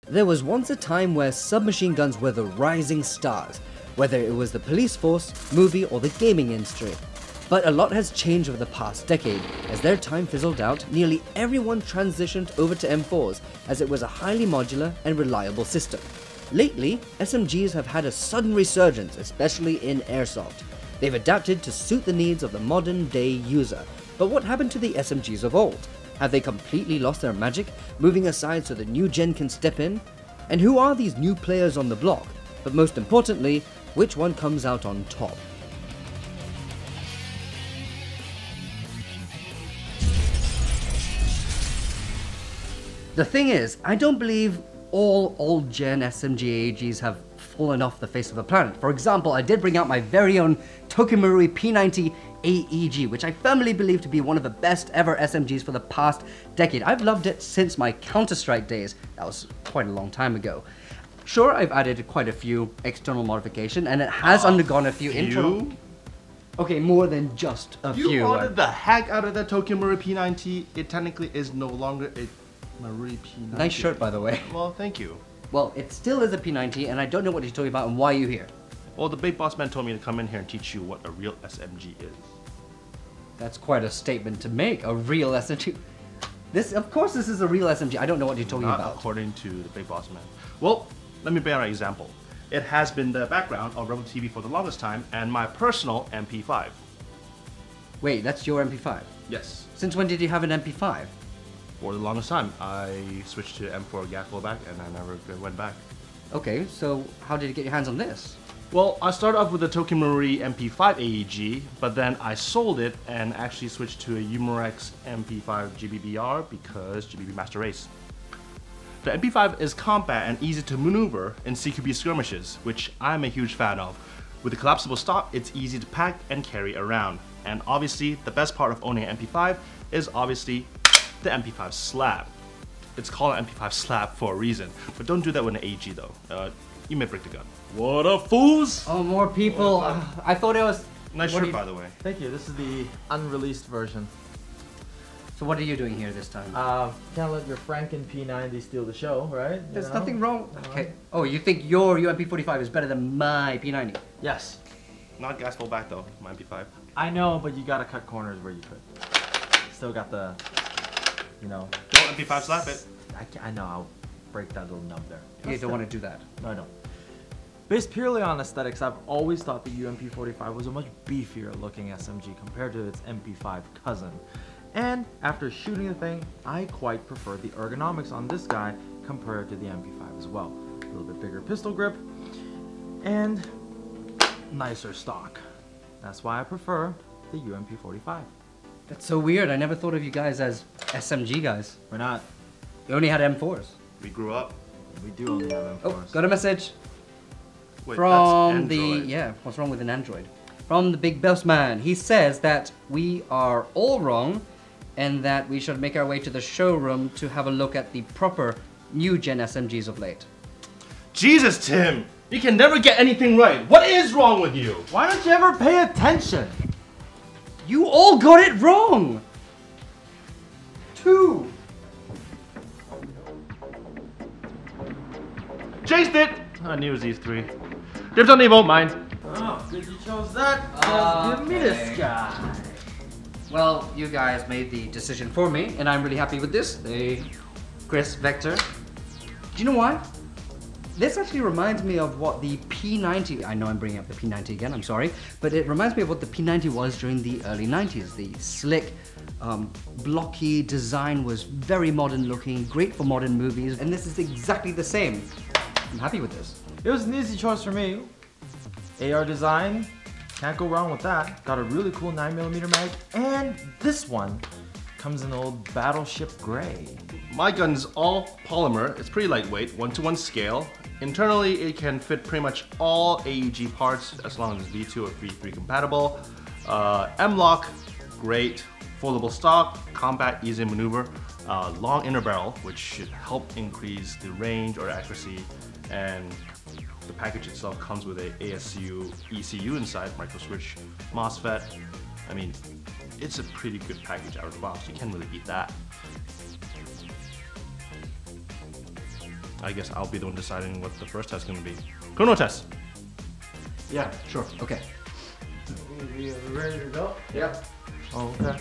There was once a time where submachine guns were the rising stars, whether it was the police force, movie, or the gaming industry. But a lot has changed over the past decade. As their time fizzled out, nearly everyone transitioned over to M4s as it was a highly modular and reliable system. Lately, SMGs have had a sudden resurgence, especially in airsoft. They've adapted to suit the needs of the modern day user. But what happened to the SMGs of old? Have they completely lost their magic, moving aside so the new gen can step in? And who are these new players on the block? But most importantly, which one comes out on top? The thing is, I don't believe all old gen SMG AEGs have fallen off the face of the planet. For example, I did bring out my very own Tokimarui P90 AEG, which I firmly believe to be one of the best ever SMGs for the past decade. I've loved it since my Counter-Strike days. That was quite a long time ago. Sure, I've added quite a few external modifications, and it has undergone a few internal... Okay, more than just a few. You modded the heck out of that Tokimarui P90. It technically is no longer a Marui P90. Nice shirt, by the way. Well, thank you. Well, it still is a P90, and I don't know what he's talking about and why you're here. Well, the big boss man told me to come in here and teach you what a real SMG is. That's quite a statement to make, a real SMG. Of course this is a real SMG. I don't know what you're talking Not about. according to the big boss man. Well, let me bring out an example. It has been the background of RWTV for the longest time, and my personal MP5. Wait, that's your MP5? Yes. Since when did you have an MP5? For the longest time. I switched to M4 gas blowback, and I never went back. Okay, so how did you get your hands on this? Well, I started off with the Tokimarui MP5 AEG, but then I sold it and actually switched to a Umarex MP5 GBBR because GBB Master Race. The MP5 is compact and easy to maneuver in CQB skirmishes, which I'm a huge fan of. With the collapsible stock, it's easy to pack and carry around. And obviously, the best part of owning an MP5 is obviously the MP5 slab. It's called an MP5 slab for a reason, but don't do that with an AEG though. You may break the gun. What up, fools? Oh, more people. I thought it was... Nice shirt, by the way. Thank you. This is the unreleased version. So what are you doing here this time? Can't let your Franken P90 steal the show, right? There's nothing wrong. Okay. Oh, you think your UMP45 is better than my P90? Yes. Not gas full back though, my MP5. I know, but you gotta cut corners where you could. Still got the, you know. Don't MP5 slap it. I know, I'll break that little nub there. You don't want to do that. No, I don't. Based purely on aesthetics, I've always thought the UMP45 was a much beefier looking SMG compared to its MP5 cousin. And after shooting the thing, I quite prefer the ergonomics on this guy compared to the MP5 as well. A little bit bigger pistol grip and nicer stock. That's why I prefer the UMP45. That's so weird. I never thought of you guys as SMG guys. We're not. You only had M4s. We grew up. We do only have M4s. Oh, got a message. Wait, From that's Android. yeah, what's wrong with an Android? From the big boss man. He says that we are all wrong and that we should make our way to the showroom to have a look at the proper new gen SMGs of late. Jesus, Tim! You can never get anything right. What is wrong with you? Why don't you ever pay attention? You all got it wrong! 2! Chased it! I knew it was these three. Dibs on Evo, mine. Oh, good you chose that. Just give me this guy. Well, you guys made the decision for me, and I'm really happy with this. The Kriss Vector. Do you know why? This actually reminds me of what the P90, I know I'm bringing up the P90 again, I'm sorry, but it reminds me of what the P90 was during the early 90s. The slick, blocky design was very modern looking, great for modern movies, and this is exactly the same. I'm happy with this. It was an easy choice for me. AR design, can't go wrong with that. Got a really cool 9mm mag, and this one comes in old battleship gray. My gun's all polymer. It's pretty lightweight, 1:1 scale. Internally, it can fit pretty much all AEG parts as long as it's V2 or V3 compatible. M-lock, great. Foldable stock, compact, easy to maneuver. Long inner barrel, which should help increase the range or accuracy. And the package itself comes with a ASU ECU inside, micro switch, MOSFET. I mean, it's a pretty good package out of the box. You can't really beat that. I guess I'll be the one deciding what the first test is going to be. Chrono test. Yeah, sure. Okay. You ready to go? Yep. Oh, okay.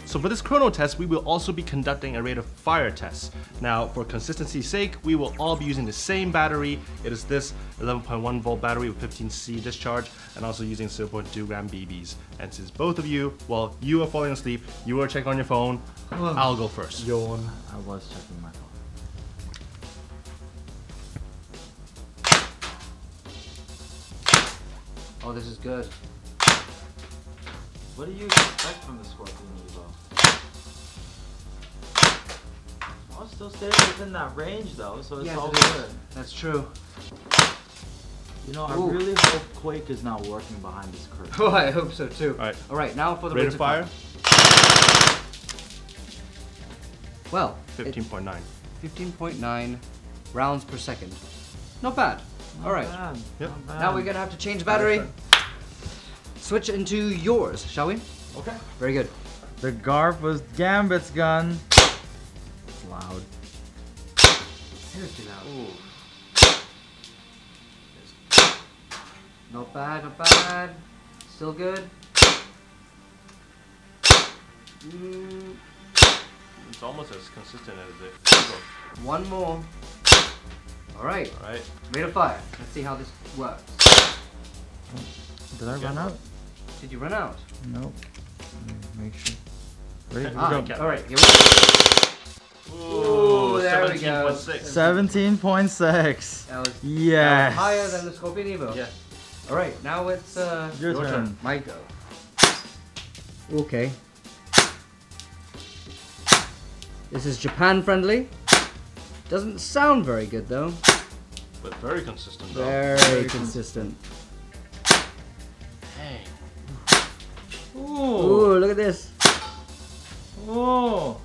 So for this chrono test, we will also be conducting a rate of fire test. Now, for consistency's sake, we will all be using the same battery. It is this 11.1 volt battery with 15C discharge, and also using 0.2 gram BBs. And since both of you, well, you are falling asleep, you are checking on your phone, I'll go first. Yawn. I was checking my phone. Oh, this is good. What do you expect from the Scorpion Evo? I'll still stay within that range though, so it's Yes, all it is. good. That's true. You know, Ooh. I really hope Quake is not working behind this curtain. Oh, I hope so too. Alright. Alright, now for the Rate of fire, Well, 15.9. 15.9 rounds per second. Not bad. Alright. Bad. Yep. Not bad. Now we're gonna have to change battery. Switch into yours, shall we? Okay. Very good. The Garf was Gambit's gun. It's loud. Seriously loud. Ooh. Not bad, not bad. Still good. It's almost as consistent as it. One more. Alright. Alright. Rate of fire. Let's see how this works. Did I run out? Did you run out? Nope. Make sure. Ready? Alright, here we go. Ooh, there we go. 17.6. 17.6. That was Yes. higher than the Scorpion Evo. Yeah. Alright, now it's Your turn. my go. Okay. This is Japan friendly. Doesn't sound very good though. But very consistent though. Very consistent. Hey. Ooh. Ooh, look at this. Ooh.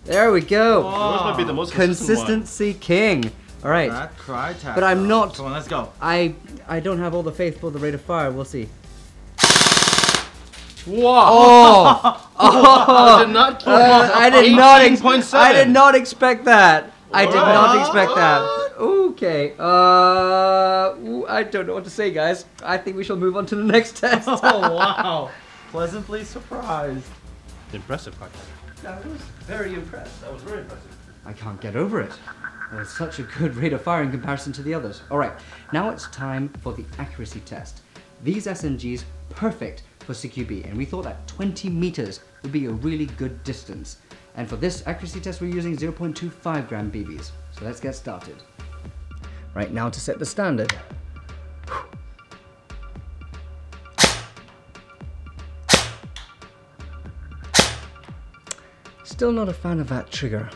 There we go. Yours might be the most consistent one. Consistency king. Alright. That Krytac. But I'm not- Come on, let's go. I don't have all the faith for the rate of fire. We'll see. Wow. Oh! I did not. I did not. 18.7. I did not expect that. I did Alright. not expect that. Okay. I don't know what to say, guys. I think we shall move on to the next test. Oh wow. Pleasantly surprised. Impressive, Krytac. I was very impressed. That was very impressive. I can't get over it. It's such a good rate of fire in comparison to the others. Alright, now it's time for the accuracy test. These SMGs, perfect for CQB, and we thought that 20 meters would be a really good distance. And for this accuracy test, we're using 0.25 gram BBs. So let's get started. Right, now to set the standard. Still not a fan of that trigger.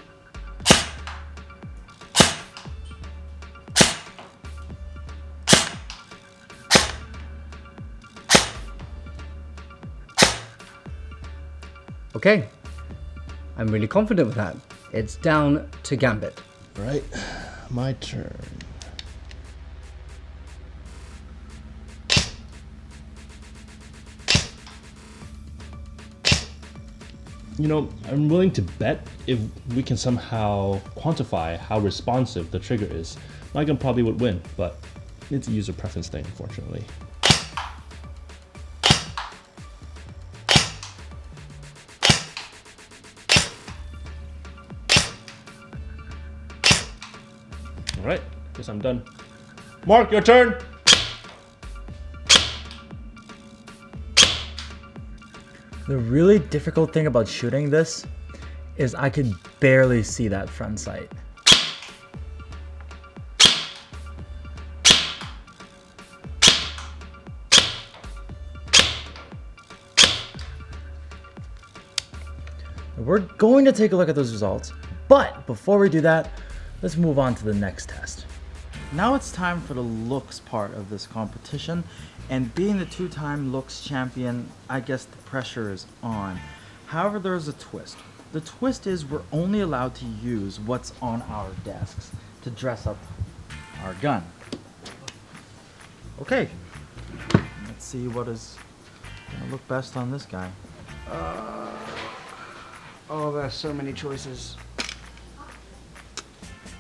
Okay, I'm really confident with that. It's down to Gambit. Right, my turn. You know, I'm willing to bet if we can somehow quantify how responsive the trigger is, my gun probably would win, but it's a user preference thing, unfortunately. Alright, guess I'm done. Mark, your turn! The really difficult thing about shooting this is I could barely see that front sight. We're going to take a look at those results, but before we do that, let's move on to the next test. Now it's time for the looks part of this competition, and being the two-time looks champion, I guess the pressure is on. However, there's a twist. The twist is we're only allowed to use what's on our desks to dress up our gun. Okay, let's see what is gonna look best on this guy. Oh, there's so many choices.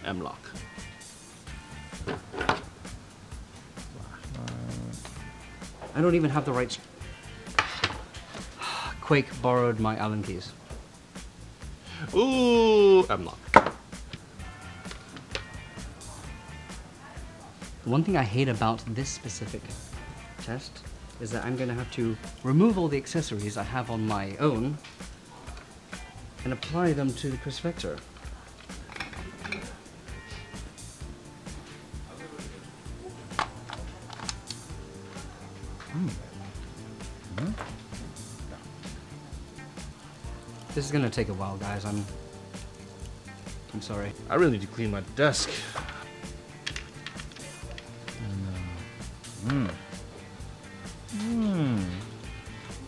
M-lock. I don't even have the right... Quake borrowed my Allen keys. Ooh, I'm not. The one thing I hate about this specific test is that I'm going to have to remove all the accessories I have on my own and apply them to the Kriss Vector. This is gonna take a while, guys. I'm sorry. I really need to clean my desk.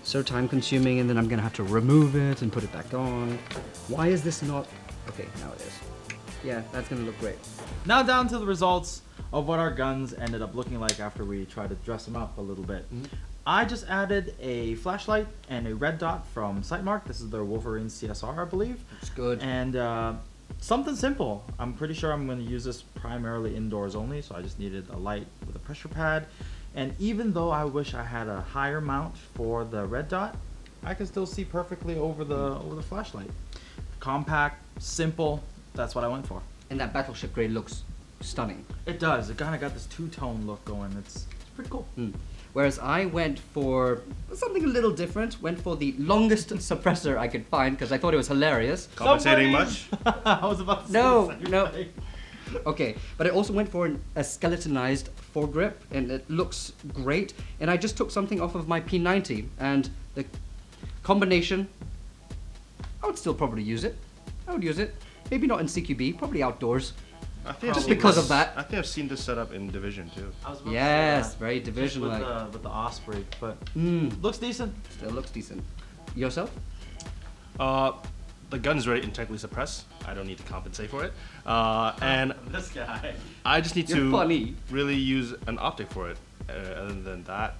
So time consuming, and then I'm gonna have to remove it and put it back on. Why is this not... Okay, now it is. Yeah, that's gonna look great. Now down to the results of what our guns ended up looking like after we tried to dress them up a little bit. I just added a flashlight and a red dot from Sightmark. This is their Wolverine CSR, I believe. It's good. And something simple. I'm pretty sure I'm going to use this primarily indoors only, so I just needed a light with a pressure pad. And even though I wish I had a higher mount for the red dot, I can still see perfectly over the flashlight. Compact, simple. That's what I went for. And that battleship grade looks stunning. It does. It kind of got this two-tone look going. It's pretty cool. Whereas I went for something a little different. Went for the longest suppressor I could find because I thought it was hilarious. Compensating much? I was about to say No, the same no. thing. Okay, but I also went for a skeletonized foregrip, and it looks great. And I just took something off of my P90, and the combination, I would still probably use it. I would use it. Maybe not in CQB, probably outdoors. I think Just I've seen because this- of that. I think I've seen this setup in Division too. I was about Yes, to say that. very Just division-like. with the Osprey, but Mm, looks decent. still looks decent. Yourself? The gun's very internally suppressed. I don't need to compensate for it. And This guy. I just need You're to funny. really use an optic for it. Other than that,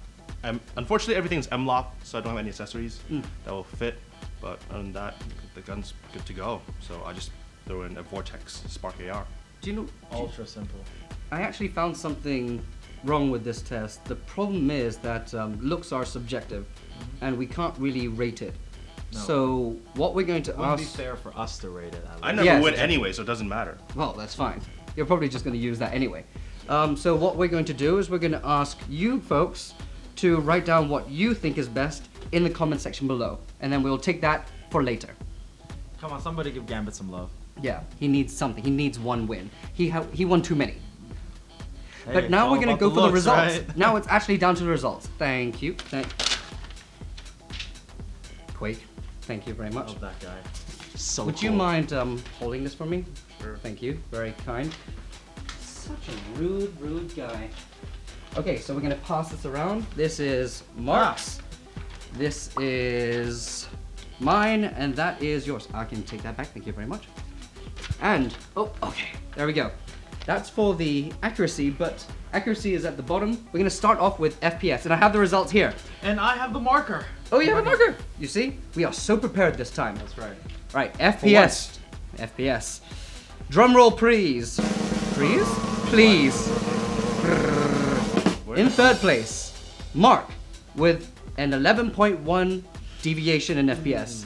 unfortunately everything's M-lock, so I don't have any accessories that will fit. But other than that, the gun's good to go. So I just throw in a Vortex Spark AR. Do you know? Ultra simple. I actually found something wrong with this test. The problem is that looks are subjective, and we can't really rate it. No. So what we're going to Wouldn't be ask... fair for us to rate it. I never Yes, win exactly. anyway, so it doesn't matter. Well, that's fine. You're probably just going to use that anyway. So what we're going to do is we're going to ask you folks to write down what you think is best in the comment section below, and then we'll take that for later. Come on, somebody give Gambit some love. Yeah, he needs something. He needs one win. He won too many. Hey, But it's now all we're going to about go the for the looks, results. right? Now it's actually down to the results. Thank you. Quake, thank you very much. Love that guy. So Would you cool. mind holding this for me? Sure. Thank you. Very kind. Such a rude guy. Okay, so we're gonna pass this around. This is Mark's. This is mine, and that is yours. I can take that back. Thank you very much. And oh, okay, there we go. That's for the accuracy, but accuracy is at the bottom. We're gonna start off with FPS, and I have the results here. And I have the marker. Oh, you have a marker. You see, we are so prepared this time. That's right. Right, FPS. FPS. Drum roll, please. Please? Please. In third place, Mark with an 11.1 deviation in FPS.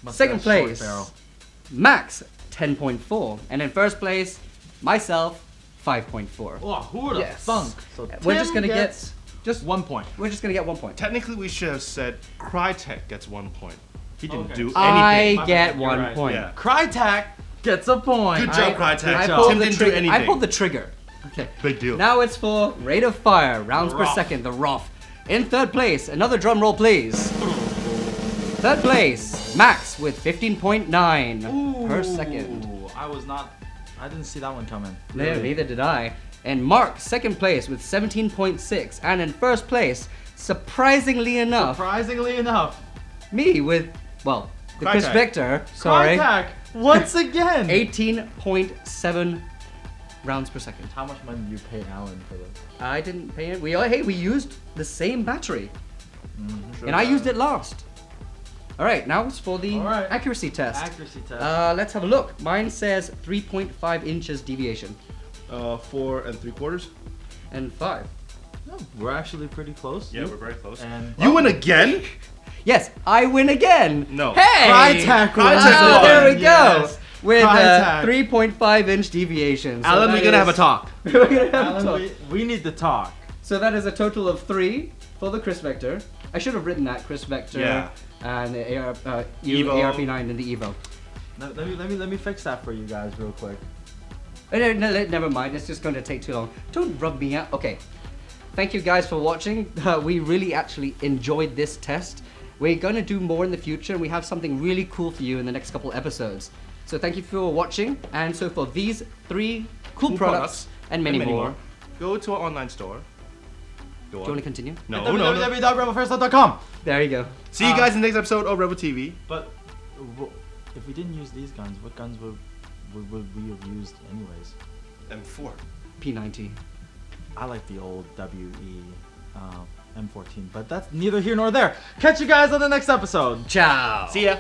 Must Second have a short place, barrel. Max 10.4. And in first place, myself 5.4. Oh, who would have Yes. thunk? So We're just Tim gonna gets get just 1 point. We're just gonna get 1 point. Technically, we should have said Krytac gets 1 point. He didn't Okay. do I anything. My get bad, you're 1 right. point. Yeah. Krytac gets a point. Good job, I Krytac. pulled Tim the didn't do trigger. I anything. pulled the trigger. Okay. Big deal. Now it's for rate of fire, rounds per Rough. second, the rough. In third place, another drum roll, please. Third place, Max with 15.9 per second. Ooh, I didn't see that one coming. No, Really. neither did I. And Mark, second place with 17.6. And in first place, surprisingly enough, Surprisingly enough, me with, well, the Kriss Krytac. Vector, sorry, Krytac once again. 18.7 rounds per second. How much money did you pay Alan for this? I didn't pay it. We used the same battery. Sure And I that. used it last. All right, now it's for the All right. accuracy test. Accuracy test. Let's have a look. Mine says 3.5 inches deviation 4 3/4. and 5. No, we're actually pretty close. Yeah, we're very close. And You win again? Yes, I win again. No. Hey! Krytac won. Ah, there we go. Yes. With Krytac. 3.5-inch deviation. So Alan, that we're gonna have a is- talk. We're gonna have a Alan, talk. we need to talk. So that is a total of 3 for the Kriss Vector. I should have written that Kriss Vector Yeah. and the Evo. ARP9 and the Evo. Let me fix that for you guys real quick. Never mind, it's just going to take too long. Don't rub me out. Okay. Thank you guys for watching. We really actually enjoyed this test. We're going to do more in the future, and we have something really cool for you in the next couple episodes. So thank you for watching, and so for these 3 cool products and many more. Go to our online store. Go Do you want to continue? No, At no. www.rebelfirst.com. There you go. See you guys in the next episode of RWTV. But if we didn't use these guns, what guns would we have used anyways? M4. P90. I like the old WE M14, but that's neither here nor there. Catch you guys on the next episode. Ciao. See ya.